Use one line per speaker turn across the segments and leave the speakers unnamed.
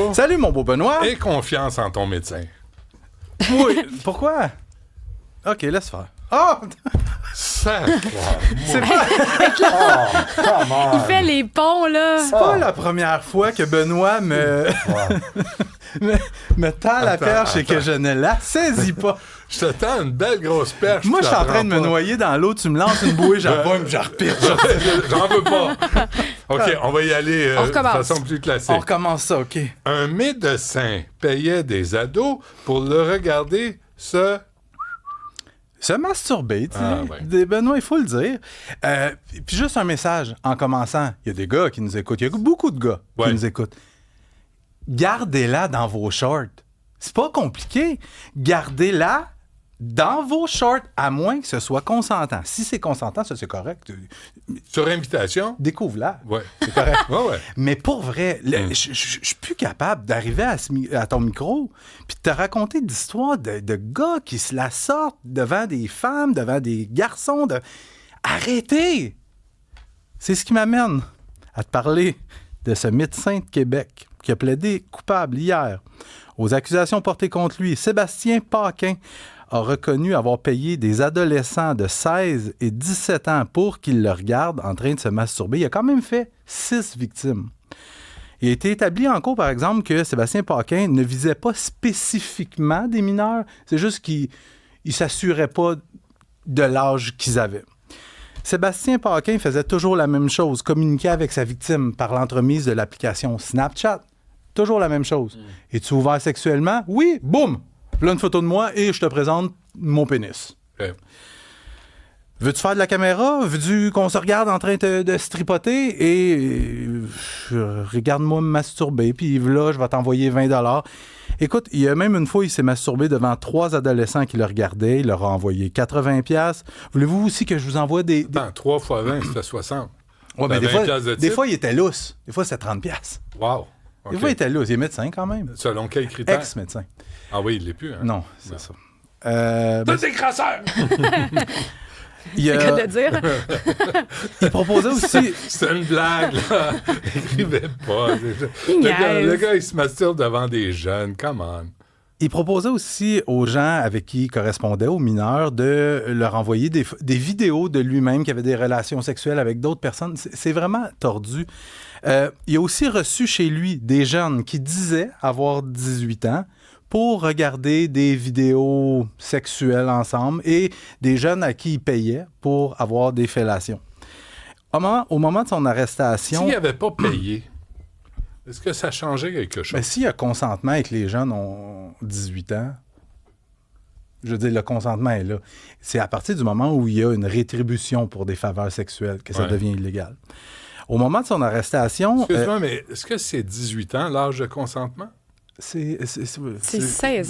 bonjour.
Salut, mon beau Benoît.
Et confiance en ton médecin.
Oui. Pourquoi? OK, laisse faire. Oh! C'est pas...
Il fait les ponts, là.
C'est pas la première fois que Benoît me tend la perche et que je ne la saisis pas.
Je te tends une belle grosse perche.
Moi, je suis en train de me noyer dans l'eau, tu me lances une bouée, j'en repite.
J'en veux pas. OK, on va y aller de façon plus classique.
On recommence ça, OK.
Un médecin payait des ados pour le regarder se
masturber, tu sais.
Ouais.
Benoît, il faut le dire. Puis juste un message en commençant. Il y a des gars qui nous écoutent. Il y a beaucoup de gars qui nous écoutent. Gardez-la dans vos shorts. C'est pas compliqué. Gardez-la dans vos shorts, à moins que ce soit consentant. Si c'est consentant, ça, c'est correct.
Sur invitation?
Découvre-la.
Ouais.
C'est correct.
Ouais.
Mais pour vrai, je suis plus capable d'arriver à ton micro puis de te raconter d'histoires de gars qui se la sortent devant des femmes, devant des garçons. Arrêtez! C'est ce qui m'amène à te parler de ce médecin de Québec qui a plaidé coupable hier aux accusations portées contre lui. Sébastien Paquin a reconnu avoir payé des adolescents de 16 et 17 ans pour qu'ils le regardent en train de se masturber. Il a quand même fait 6 victimes. Il a été établi en cours, par exemple, que Sébastien Paquin ne visait pas spécifiquement des mineurs. C'est juste qu'il ne s'assurait pas de l'âge qu'ils avaient. Sébastien Paquin faisait toujours la même chose, communiquer avec sa victime par l'entremise de l'application Snapchat. Toujours la même chose. Es-tu ouvert sexuellement? Oui, boum! Là, une photo de moi et je te présente mon pénis.
Okay.
Veux-tu faire de la caméra? Veux-tu qu'on se regarde en train de se tripoter? Et regarde-moi me masturber. Puis là, je vais t'envoyer 20 $. Écoute, il y a même une fois, il s'est masturbé devant 3 adolescents qui le regardaient. Il leur a envoyé 80$. Voulez-vous aussi que je vous envoie des...
Attends, 3 fois 20, ça fait 60.
Ouais, mais des fois, il était lousse. Des fois, c'était 30$.
Wow. Okay.
Des fois, il était lousse. Il est médecin quand même.
Selon quels critères?
Ex-médecin.
Ah oui, il l'est plus, hein?
Non, c'est ça.
T'as des crasseurs!
C'est quoi de dire?
Il proposait aussi...
C'est une blague, là. Écrivez pas. Le gars, il se masturbe devant des jeunes. Come on.
Il proposait aussi aux gens avec qui il correspondait, aux mineurs, de leur envoyer des vidéos de lui-même qui avait des relations sexuelles avec d'autres personnes. C'est vraiment tordu. Il a aussi reçu chez lui des jeunes qui disaient avoir 18 ans pour regarder des vidéos sexuelles ensemble et des jeunes à qui il payait pour avoir des fellations. Au moment de son arrestation...
S'il n'avait pas payé, est-ce que ça changeait quelque chose?
Mais s'il y a consentement et que les jeunes ont 18 ans, je veux dire, le consentement est là. C'est à partir du moment où il y a une rétribution pour des faveurs sexuelles que ça devient illégal. Au moment de son arrestation...
Excuse-moi, mais est-ce que c'est 18 ans, l'âge de consentement?
C'est 16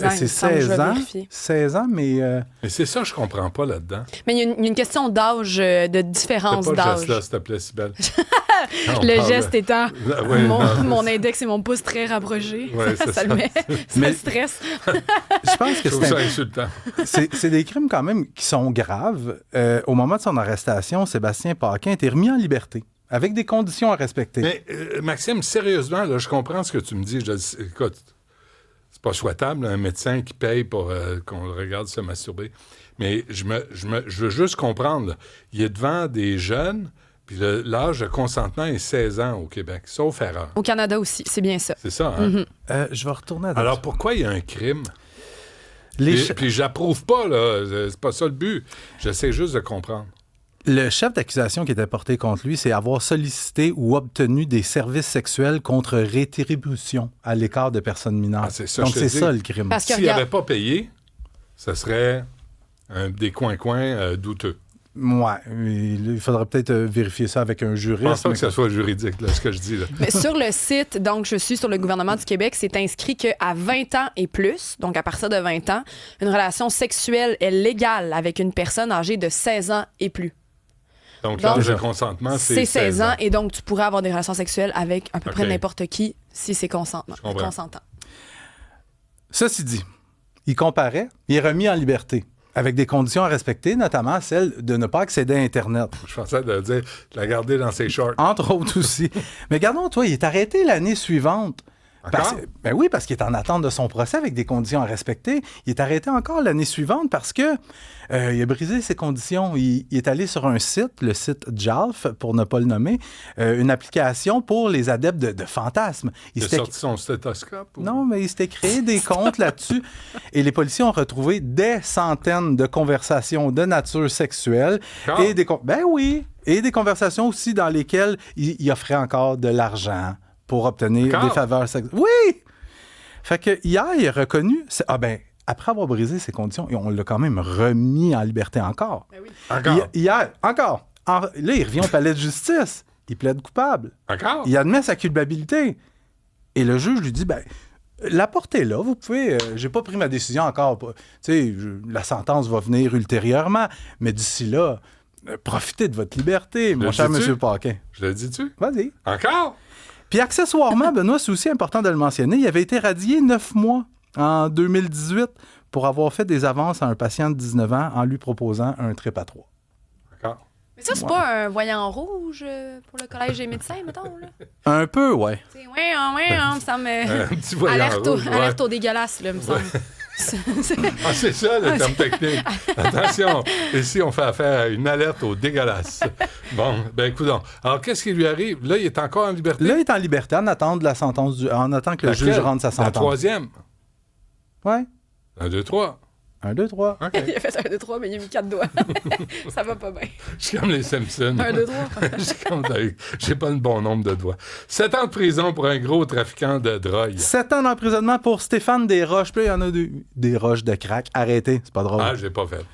ans,
c'est 16 ans. 16 ans, mais...
Mais c'est ça, je comprends pas là-dedans.
Mais il y a une question d'âge, de différence
Fais pas
d'âge.
le geste là, s'il te plaît, Sybelle.
Le geste étant
non,
mon index et mon pouce très rapprochés.
Ouais,
ça le met. Ça me stresse.
Je pense que
je trouve ça insultant.
C'est des crimes quand même qui sont graves. Au moment de son arrestation, Sébastien Paquin était remis en liberté, avec des conditions à respecter.
Mais Maxime, sérieusement, là, je comprends ce que tu me dis. Écoute, c'est pas souhaitable, un médecin qui paye pour qu'on le regarde se masturber. Mais je veux juste comprendre. Là, il est devant des jeunes, puis l'âge de consentement est 16 ans au Québec, sauf erreur.
Au Canada aussi, c'est bien ça.
C'est ça, hein?
Je vais retourner à...
Alors, pourquoi il y a un crime? Puis j'approuve pas, là. C'est pas ça le but. J'essaie juste de comprendre.
Le chef d'accusation qui était porté contre lui, c'est avoir sollicité ou obtenu des services sexuels contre rétribution à l'écart de personnes mineures.
Ah, c'est ça,
donc, c'est ça le crime.
S'il n'avait pas payé, ça serait des coins douteux.
Ouais, il faudrait peut-être vérifier ça avec un juriste.
Je pense pas que ce soit juridique, là, ce que je dis. Là.
Mais sur le site, donc je suis sur le gouvernement du Québec, c'est inscrit qu'à 20 ans et plus, donc à partir de 20 ans, une relation sexuelle est légale avec une personne âgée de 16 ans et plus.
Donc l'âge de consentement, c'est
16 ans. Et donc, tu pourrais avoir des relations sexuelles avec à peu près n'importe qui si c'est consentant.
Ceci dit, il comparait, il est remis en liberté, avec des conditions à respecter, notamment celle de ne pas accéder à Internet.
Je pensais de dire de la garder dans ses shorts.
Entre autres aussi. Mais gardons, toi, il est arrêté l'année suivante Ben oui, parce qu'il est en attente de son procès avec des conditions à respecter. Il est arrêté encore l'année suivante parce que il a brisé ses conditions. Il est allé sur un site, le site JALF, pour ne pas le nommer, une application pour les adeptes de fantasmes.
Il a sorti son stéthoscope? Ou...
Non, mais il s'était créé des comptes là-dessus. Et les policiers ont retrouvé des centaines de conversations de nature sexuelle. Et des ben oui! Et des conversations aussi dans lesquelles il offrait encore de l'argent pour obtenir des faveurs sexuelles. Oui! Fait que hier, il est reconnu... après avoir brisé ses conditions, on l'a quand même remis en liberté encore.
Ben oui.
Encore?
Hier, encore. Là, il revient au palais de justice. Il plaide coupable.
Encore?
Il admet sa culpabilité. Et le juge lui dit, la portée là, vous pouvez... j'ai pas pris ma décision encore. Tu sais, la sentence va venir ultérieurement. Mais d'ici là, profitez de votre liberté, mon cher M. Paquin.
Je le dis-tu?
Vas-y.
Encore?
Puis accessoirement, Benoît, c'est aussi important de le mentionner, il avait été radié 9 mois en 2018 pour avoir fait des avances à un patient de 19 ans en lui proposant un trip à 3.
D'accord.
Mais ça, c'est pas un voyant rouge pour le collège des médecins, mettons, là?
Un peu, ouais.
Me semble...
Un petit voyant rouge.
Alerte au dégueulasse, là, me semble.
C'est ça, le terme technique. Attention, ici, on fait affaire à une alerte au dégueulasse. Bon, écoute donc. Alors, qu'est-ce qui lui arrive? Là, il est encore en liberté?
Là, il est en liberté en attendant de la sentence en attendant que le juge rende sa sentence.
La troisième?
Ouais.
1, 2, 3.
1, 2, 3.
Okay. Il a fait 1, 2, 3, mais il a mis 4 doigts. Ça va pas bien.
Je suis comme les Simpsons.
1, 2, 3.
J'ai pas le bon nombre de doigts. 7 ans de prison pour un gros trafiquant de drogue.
7 ans d'emprisonnement pour Stéphane Desroches. Puis il y en a des roches de crack. Arrêtez, c'est pas drôle.
Ah, j'ai pas fait.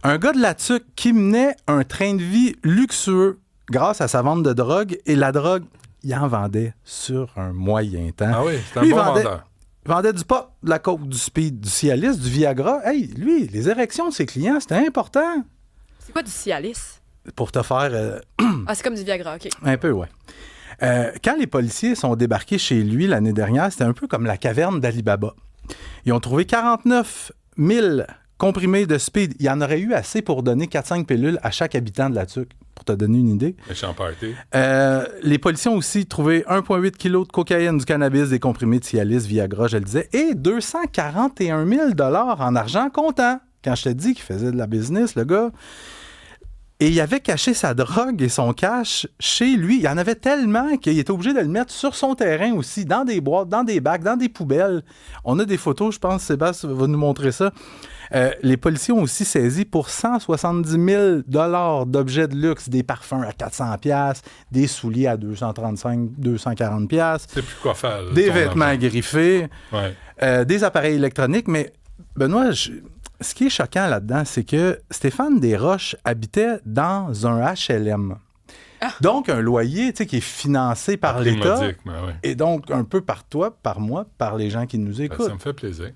Un gars de la TUC qui menait un train de vie luxueux grâce à sa vente de drogue. Et la drogue, il en vendait sur un moyen temps.
Ah oui, c'est un bon vendeur.
Il vendait du pot, de la coke, du speed, du Cialis, du Viagra. Hey, lui, les érections de ses clients, c'était important.
C'est quoi du Cialis?
Pour te faire...
c'est comme du Viagra, OK.
Un peu, ouais. Quand les policiers sont débarqués chez lui l'année dernière, c'était un peu comme la caverne d'Ali Baba. Ils ont trouvé 49 000 comprimés de speed. Il y en aurait eu assez pour donner 4-5 pilules à chaque habitant de la TUC, pour te donner une idée.
Méchant party.
Les policiers ont aussi trouvé 1,8 kg de cocaïne, du cannabis, des comprimés de Cialis, Viagra, je le disais, et 241 000 $ en argent comptant. Quand je te dis qu'il faisait de la business, le gars... Et il avait caché sa drogue et son cash chez lui. Il y en avait tellement qu'il était obligé de le mettre sur son terrain aussi, dans des boîtes, dans des bacs, dans des poubelles. On a des photos, je pense, Sébastien va nous montrer ça. Les policiers ont aussi saisi pour 170 000 $ d'objets de luxe, des parfums à 400 $, des souliers à 235, 240 $.
C'est plus quoi faire.
Des vêtements griffés,
ouais.
des appareils électroniques. Mais Benoît, ce qui est choquant là-dedans, c'est que Stéphane Desroches habitait dans un HLM. Ah. Donc, un loyer qui est financé par l'État.
Ouais.
Et donc, un peu par toi, par moi, par les gens qui nous écoutent.
Ça me fait plaisir.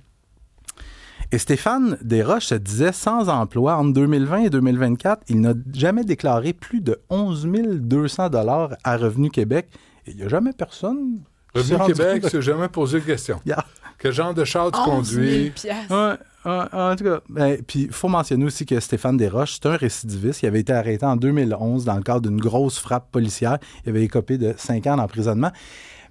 Et Stéphane Desroches se disait sans emploi entre 2020 et 2024. Il n'a jamais déclaré plus de 11 200 $ à Revenu Québec. Et il n'y a jamais personne...
Revenu Québec, s'est jamais posé de question.
Yeah.
Quel genre de char tu conduis?
En tout cas, puis il faut mentionner aussi que Stéphane Desroches, c'est un récidiviste. Il avait été arrêté en 2011 dans le cadre d'une grosse frappe policière. Il avait écopé de 5 ans d'emprisonnement.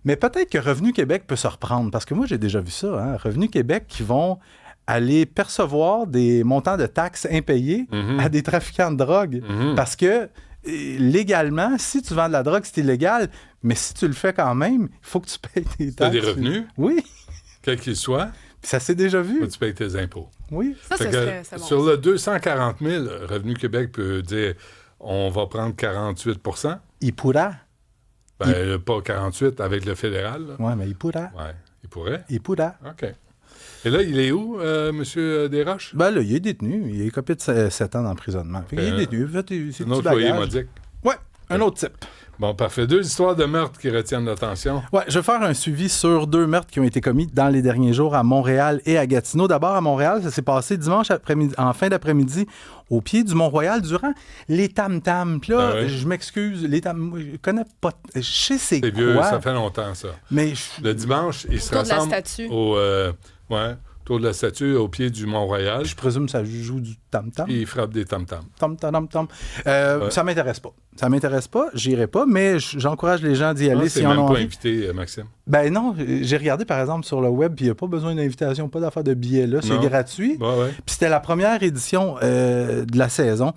Mais peut-être que Revenu Québec peut se reprendre, parce que moi, j'ai déjà vu ça. Hein? Revenu Québec qui vont aller percevoir des montants de taxes impayés à des trafiquants de drogue. Parce que légalement, si tu vends de la drogue, c'est illégal. Mais si tu le fais quand même, il faut que tu payes tes taxes.
Tu as des revenus?
Oui.
Quel qu'il soit.
Puis ça s'est déjà vu.
Faut que tu payes tes impôts.
Oui.
Ça serait bon.
Sur le 240 000, Revenu Québec peut dire on va prendre 48 %.
Il pourra.
Pas 48 avec le fédéral.
Oui, mais il pourra.
Oui, il pourrait.
Il pourra.
OK. Et là, il est où, M. Desroches?
Là, il est détenu. Il est copé de 7 ans d'emprisonnement. Il est détenu.
Un autre foyer modique.
Oui, un autre type.
Bon, parfait. 2 histoires de meurtres qui retiennent l'attention.
Oui, je vais faire un suivi sur 2 meurtres qui ont été commis dans les derniers jours à Montréal et à Gatineau. D'abord, à Montréal, ça s'est passé dimanche après-midi, en fin d'après-midi, au pied du Mont-Royal, durant les tam-tams. Puis là, je m'excuse, les tam je connais pas... Je sais c'est quoi.
Vieux, ça fait longtemps, ça.
Mais
le dimanche, ils se rassemblent autour de la statue, au pied du Mont-Royal.
Je présume que ça joue du tam-tam.
Ils frappent des tam-tams.
Tam-tam-tam. Ça m'intéresse pas. Ça m'intéresse pas, j'irai pas, mais j'encourage les gens d'y aller
s'ils
en ont
même pas
envie.
invité, Maxime.
Ben non, j'ai regardé par exemple sur le web, puis il n'y a pas besoin d'invitation, pas d'affaire de billets là, c'est
Non.
gratuit.
Ouais.
Puis c'était la première édition de la saison.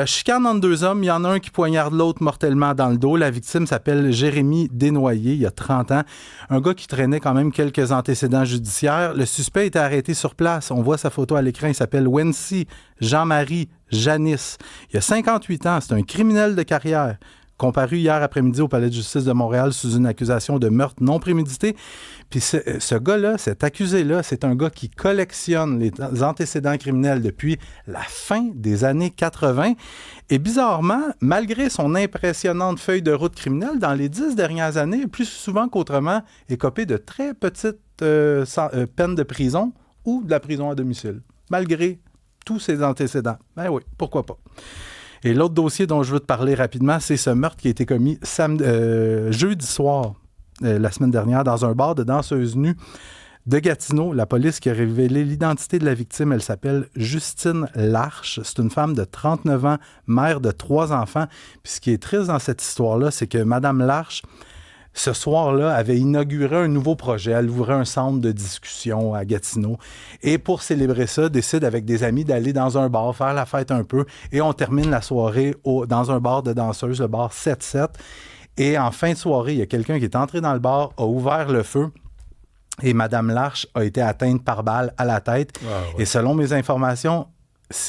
Chicane entre deux hommes, il y en a un qui poignarde l'autre mortellement dans le dos. La victime s'appelle Jérémy Desnoyers, il y a 30 ans. Un gars qui traînait quand même quelques antécédents judiciaires. Le suspect était arrêté sur place. On voit sa photo à l'écran. Il s'appelle Wency Jean-Marie Janis. Il a 58 ans. C'est un criminel de carrière. Comparu hier après-midi au Palais de justice de Montréal sous une accusation de meurtre non prémédité. Puis ce gars-là, cet accusé-là, c'est un gars qui collectionne les antécédents criminels depuis la fin des années 80. Et bizarrement, malgré son impressionnante feuille de route criminelle, dans les 10 dernières années, plus souvent qu'autrement, écopé de très petites peines de prison ou de la prison à domicile, malgré tous ses antécédents. Ben oui, pourquoi pas. Et l'autre dossier dont je veux te parler rapidement, c'est ce meurtre qui a été commis jeudi soir, la semaine dernière, dans un bar de danseuses nues de Gatineau. La police qui a révélé l'identité de la victime, elle s'appelle Justine Larche. C'est une femme de 39 ans, mère de 3 enfants. Puis ce qui est triste dans cette histoire-là, c'est que Mme Larche, ce soir-là, avait inauguré un nouveau projet. Elle ouvrait un centre de discussion à Gatineau. Et pour célébrer ça, décide avec des amis d'aller dans un bar, faire la fête un peu. Et on termine la soirée dans un bar de danseuses, le bar 7-7. Et en fin de soirée, il y a quelqu'un qui est entré dans le bar, a ouvert le feu. Et Mme Larche a été atteinte par balle à la tête.
Ah, ouais.
Et selon mes informations,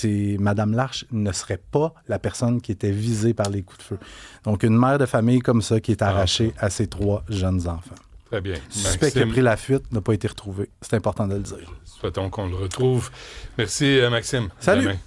Mme Larche ne serait pas la personne qui était visée par les coups de feu. Donc, une mère de famille comme ça qui est arrachée à ses 3 jeunes enfants.
Très bien.
Le suspect qui a pris la fuite n'a pas été retrouvé. C'est important de le dire.
Souhaitons qu'on le retrouve. Merci, Maxime.
Salut.
À demain.